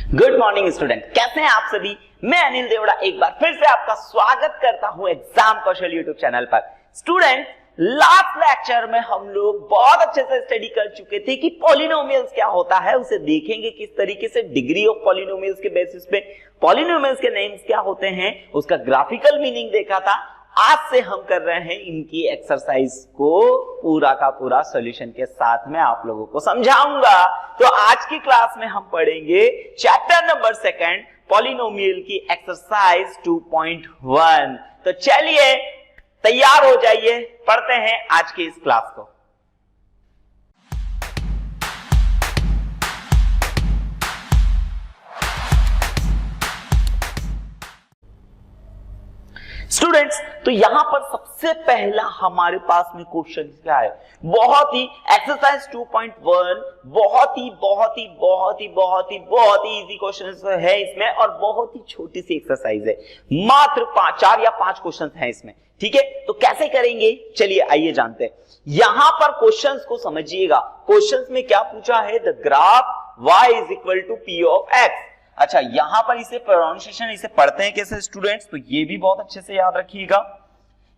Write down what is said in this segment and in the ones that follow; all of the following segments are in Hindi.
गुड मॉर्निंग स्टूडेंट, कैसे हैं आप सभी। मैं अनिल देवड़ा एक बार फिर से आपका स्वागत करता हूं एग्जाम कौशल यूट्यूब चैनल पर। स्टूडेंट, लास्ट लेक्चर में हम लोग बहुत अच्छे से स्टडी कर चुके थे कि पॉलिनोमियल्स क्या होता है, उसे देखेंगे किस तरीके से, डिग्री ऑफ पॉलिनोमियल्स के बेसिस पे पॉलिनोमियल्स के नेम्स क्या होते हैं, उसका ग्राफिकल मीनिंग देखा था। आज से हम कर रहे हैं इनकी एक्सरसाइज को पूरा का पूरा सॉल्यूशन के साथ में आप लोगों को समझाऊंगा। तो आज की क्लास में हम पढ़ेंगे चैप्टर नंबर 2 पॉलिनोमियल की एक्सरसाइज 2.1। तो चलिए तैयार हो जाइए, पढ़ते हैं आज की इस क्लास को। स्टूडेंट्स, तो यहां पर सबसे पहला हमारे पास में क्वेश्चन क्या है, बहुत ही एक्सरसाइज 2.1 बहुत ही इजी क्वेश्चन है इसमें, और बहुत ही छोटी सी एक्सरसाइज है, मात्र 4 या 5 क्वेश्चन हैं इसमें। ठीक है, तो कैसे करेंगे, चलिए आइए जानते हैं। यहां पर क्वेश्चंस को समझिएगा। क्वेश्चंस में क्या पूछा है, the graph y is equal to p of x। अच्छा, यहां पर इसे प्रोनाउंसिएशन इसे पढ़ते हैं कैसे स्टूडेंट्स, तो ये भी बहुत अच्छे से याद रखिएगा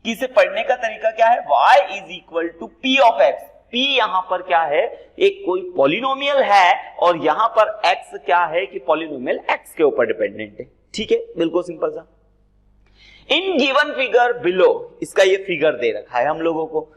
कि इसे पढ़ने का तरीका क्या है, y is equal to p of x। p यहां पर क्या है, एक कोई पॉलिनोमियल है, और यहां पर x क्या है कि पॉलिनोमियल x के ऊपर डिपेंडेंट है। ठीक है, बिल्कुल सिंपल सा। इन गिवन फिगर बिलो, इसका ये फिगर दे रखा है हम लोगों को,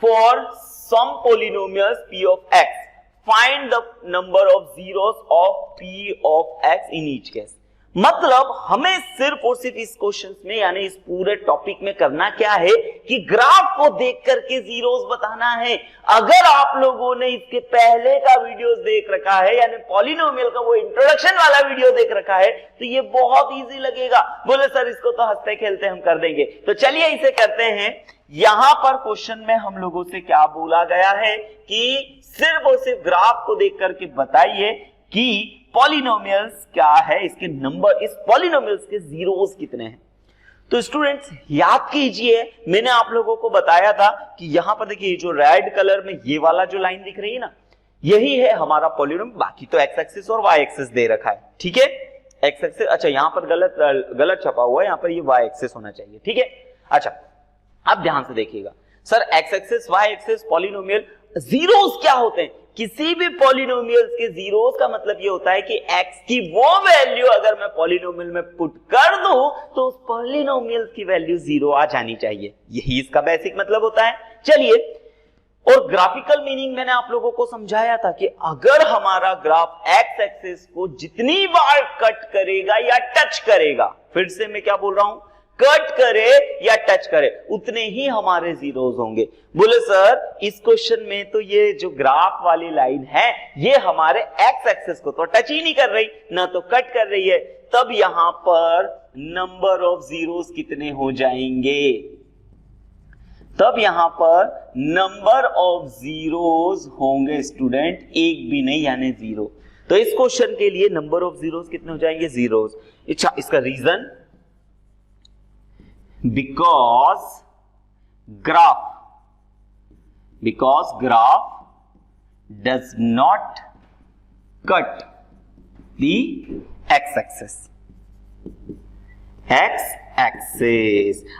for some polynomials p of x find the number of zeros of p of x in each case। मतलब हमें सिर्फ और सिर्फ इस क्वेश्चन में यानी इस पूरे टॉपिक में करना क्या है कि ग्राफ को देख करके जीरोस बताना है। अगर आप लोगों ने इसके पहले का वीडियोस देख रखा है, यानी पॉलिनोमियल का वो इंट्रोडक्शन वाला वीडियो देख रखा है, तो ये बहुत इजी लगेगा। बोले सर इसको तो हंसते खेलते हम कर देंगे, तो चलिए इसे करते हैं। यहां पर क्वेश्चन में हम लोगों से क्या बोला गया है कि सिर्फ और सिर्फ ग्राफ को देख करके बताइए कि पॉलिनोमियल्स क्या है, इसके नंबर, इस पॉलिनोमियल्स के जीरोस कितने हैं। तो स्टूडेंट्स याद कीजिए, मैंने आप लोगों को बताया था कि यहां पर देखिए जो रेड कलर में ये वाला जो लाइन दिख रही है ना, यही है हमारा पॉलिनोमियल। बाकी तो एक्स एक्सिस और वाई एक्सिस दे रखा है। ठीक है, एक्स एक्सिस, अच्छा यहां पर गलत छपा हुआ है, यहां पर ये वाई एक्सिस होना चाहिए। ठीक है, अच्छा अब ध्यान से देखिएगा sir, X axis Y axis polynomial, zeros क्या होते हैं, किसी भी पॉलिनोमियल्स के जीरोस का मतलब ये होता है कि x की वो वैल्यू अगर मैं पॉलिनोमियल में पुट कर दूं तो उस पॉलिनोमियल की वैल्यू 0 आ जानी चाहिए। यही इसका बेसिक मतलब होता है। चलिए, और ग्राफिकल मीनिंग मैंने आप लोगों को समझाया था कि अगर हमारा ग्राफ एक्स एक्सिस को जितनी बार कट करेगा या टच करेगा, फिर से मैं क्या बोल रहा हूं, कट करे या टच करे, उतने ही हमारे जीरोस होंगे। बोले सर इस क्वेश्चन में तो ये जो ग्राफ वाली लाइन है ये हमारे एक्स एक्सिस को तो टच ही नहीं कर रही, ना तो कट कर रही है, तब यहां पर नंबर ऑफ जीरोस कितने हो जाएंगे, तब यहां पर नंबर ऑफ जीरोस होंगे स्टूडेंट, एक भी नहीं यानी 0। तो इस क्वेश्चन के लिए नंबर ऑफ जीरोस कितने हो जाएंगे, जीरोस। अच्छा, इसका reason, because graph does not cut the x-axis।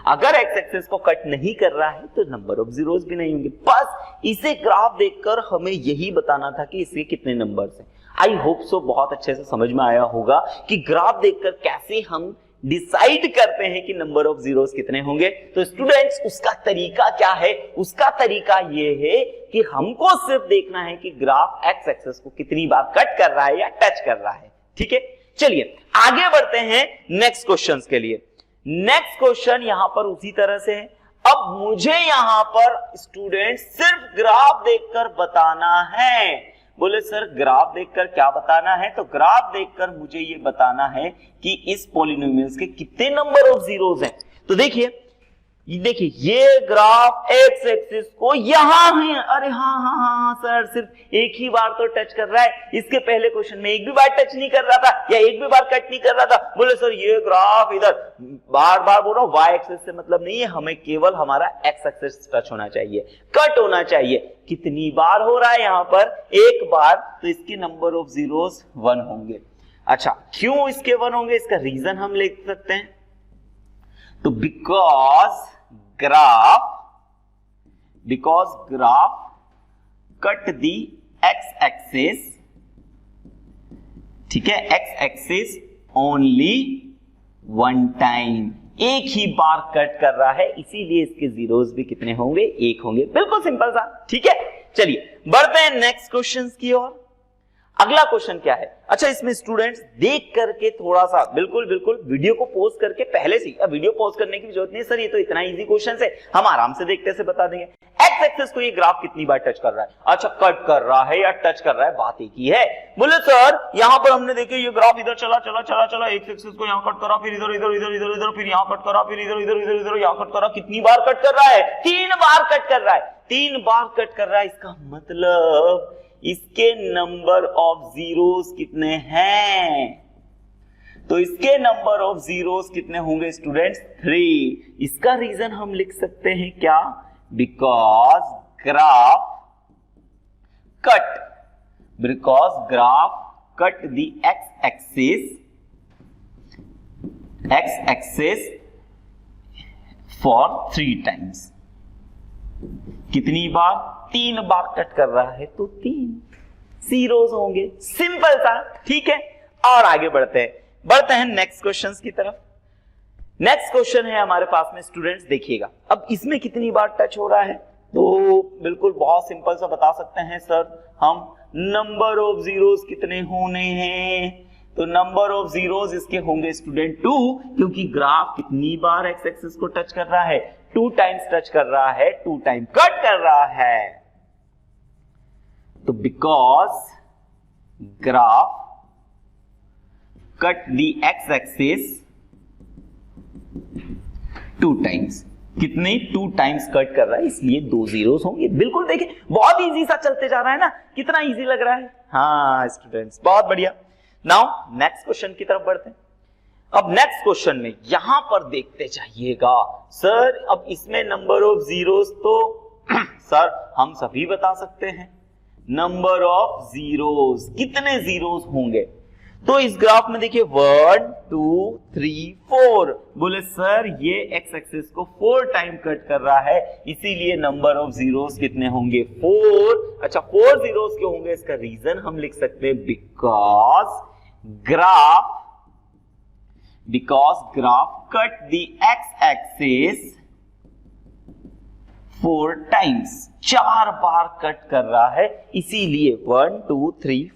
अगर x-axis को कट नहीं कर रहा है तो नंबर ऑफ जीरोस भी नहीं होंगे। बस इसे ग्राफ देखकर हमें यही बताना था कि इसके कितने नंबर्स हैं। आई होप सो बहुत अच्छे से समझ में आया होगा कि ग्राफ देखकर कैसे हम डिसाइड करते हैं कि नंबर ऑफ जीरोस कितने होंगे। तो स्टूडेंट्स उसका तरीका क्या है, उसका तरीका ये है कि हमको सिर्फ देखना है कि ग्राफ एक्स एक्सिस को कितनी बार कट कर रहा है या टच कर रहा है। ठीक है, चलिए आगे बढ़ते हैं नेक्स्ट क्वेश्चंस के लिए। नेक्स्ट क्वेश्चन यहां पर उसी तरह से है। अब मुझे यहां पर स्टूडेंट्स सिर्फ ग्राफ देखकर बताना है। बोले सर ग्राफ देखकर क्या बताना है, तो ग्राफ देखकर मुझे ये बताना है कि इस पॉलिनोमियल्स के कितने नंबर ऑफ जीरोस हैं। तो देखिए ये ग्राफ एक्स एक्सिस को यहां है, अरे हाँ सर सिर्फ एक ही बार तो टच कर रहा है, इसके पहले क्वेश्चन में एक भी बार टच नहीं कर रहा था या एक भी बार कट नहीं कर रहा था। बोले सर ये ग्राफ इधर बार बार बोल रहा हूं, वाई एक्सिस से मतलब नहीं है, हमें केवल हमारा एक्स एक्सिस टच होना चाहिए, कट होना चाहिए। कितनी बार हो रहा है यहां पर, एक बार, तो इसके नंबर ऑफ जीरोस 1 होंगे। अच्छा, क्यों इसके 1 होंगे, इसका रीजन हम लिख सकते हैं। तो because graph cut the x axis, ठीक है, एक्स एक्सिस ओनली 1 टाइम, एक ही बार कट कर रहा है, इसीलिए इसके जीरोस भी कितने होंगे, 1 होंगे। बिल्कुल सिंपल सा, ठीक है। चलिए बढ़ते हैं नेक्स्ट क्वेश्चन की ओर। अगला क्वेश्चन क्या है? अच्छा, इसमें स्टूडेंट्स देख करके थोड़ा सा बिल्कुल वीडियो को पॉज करके पहले से, अब वीडियो पॉज करने की जरूरत नहीं सर, ये तो इतना इजी क्वेश्चन है, हम आराम से देखते से बता देंगे। एक्स एक्सिस को ये ग्राफ कितनी बार टच कर रहा है? अच्छा, कट कर रहा है या टच कर रहा है, बात एक ही है। बोले सर यहां पर हमने देखे ये ग्राफ इधर चला, एक्स एक्सिस को यहां कट करा, फिर इधर, फिर यहां कट करा, फिर इधर यहां कट करा, कितनी बार कट कर रहा है? 3 बार कट कर रहा है, 3 बार कट कर रहा है। इसका मतलब इसके नंबर ऑफ जीरोस कितने हैं? तो इसके नंबर ऑफ जीरोस कितने होंगे स्टूडेंट्स? 3। इसका रीजन हम लिख सकते हैं क्या? Because graph cut the x axis for 3 times. कितनी बार? 3 बार कट कर रहा है, तो 3 जीरोस होंगे। सिंपल सा, ठीक है। और आगे बढ़ते हैं नेक्स्ट क्वेश्चंस की तरफ। नेक्स्ट क्वेश्चन है हमारे पास में स्टूडेंट्स, देखिएगा अब इसमें कितनी बार टच हो रहा है। तो बिल्कुल बहुत सिंपल सा बता सकते हैं सर हम, नंबर ऑफ जीरोस कितने होने हैं? तो नंबर ऑफ जीरोस इसके होंगे स्टूडेंट 2, क्योंकि ग्राफ कितनी बार एक्स एक्सिस को टच कर रहा है? 2 टाइम्स टच कर रहा है, 2 टाइम कट कर रहा है। तो because graph cut the x axis 2 times, कितने? 2 टाइम्स कट कर रहा है, इसलिए 2 जीरोस होंगे। बिल्कुल देखिए बहुत इजी सा चलते जा रहा है ना, कितना इजी लग रहा है। हाँ स्टूडेंट्स, बहुत बढ़िया। नाउ नेक्स्ट क्वेश्चन की तरफ बढ़ते हैं। अब नेक्स्ट क्वेश्चन में यहां पर देखते जाइएगा सर, अब इसमें नंबर ऑफ जीरोस तो सर हम सभी बता सकते हैं। नंबर ऑफ जीरोस, कितने जीरोस होंगे? तो इस ग्राफ में देखिए 1 2 3 4। बोले सर ये एक्स एक्सिस को 4 टाइम कट कर रहा है, इसीलिए नंबर ऑफ जीरोस कितने होंगे? 4। अच्छा, 4 जीरोस क्यों होंगे? इसका रीजन हम लिख सकते हैं because graph cut the x axis 4 times, 4 bar cut कर रहा है, इसीलिए 1 2 3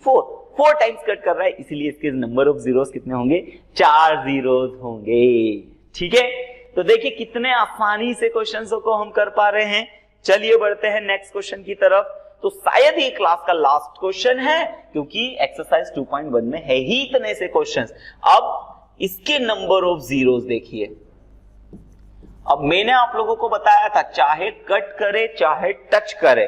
4 टाइम्स कट कर रहा है, इसीलिए इसके नंबर ऑफ जीरोस कितने होंगे? 4 जीरोस होंगे। ठीक है, तो देखिए कितने आसानी से क्वेश्चंस को हम कर पा रहे हैं। चलिए बढ़ते हैं नेक्स्ट क्वेश्चन की तरफ। तो शायद ये क्लास का लास्ट क्वेश्चन है, क्योंकि एक्सरसाइज 2.1 में है ही इतने से क्वेश्चंस। अब इसके नंबर ऑफ जीरोस देखिए। अब मैंने आप लोगों को बताया था चाहे कट करे चाहे टच करे।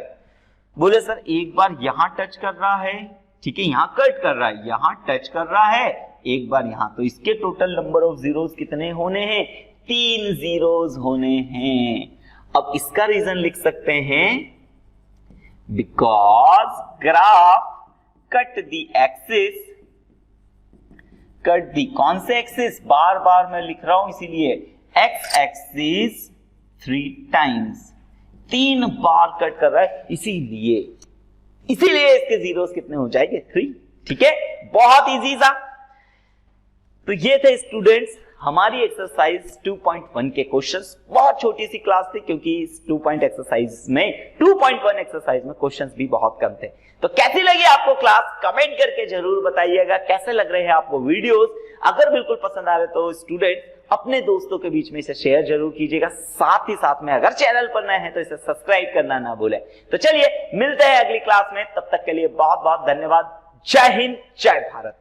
बोले सर एक बार यहां टच कर रहा है, ठीक है, यहां कट कर रहा है, यहां टच कर रहा है, एक बार यहां, तो इसके टोटल नंबर ऑफ जीरोस कितने होने हैं? 3 जीरोस होने हैं। अब इसका रीजन लिख सकते हैं because graph cut the axis, cut the कौन से एक्सिस? बार बार मैं लिख रहा हूं इसीलिए एक्स एक्सिस 3 टाइम्स, 3 बार कट कर रहा है, इसीलिए इसके जीरोस कितने हो जाएंगे? 3। ठीक है, बहुत इजी सा। तो ये थे स्टूडेंट्स हमारी एक्सरसाइज 2.1 के क्वेश्चंस। बहुत छोटी सी क्लास थी, क्योंकि इस 2.1 एक्सरसाइज में क्वेश्चंस भी बहुत कम थे। तो कैसी लगी आपको क्लास? कमेंट करके जरूर बताइएगा। कैसे लग रहे हैं आपको वीडियोस? अगर बिल्कुल पसंद आ रहे तो स्टूडेंट अपने दोस्तों के बीच में इसे शेयर जरूर कीजिएगा। साथ ही साथ में अगर चैनल पर नए हैं तो इसे सब्सक्राइब करना ना भूलें। तो चलिए मिलते हैं अगली क्लास में, तब तक के लिए बहुत बहुत धन्यवाद। जय हिंद, जय भारत।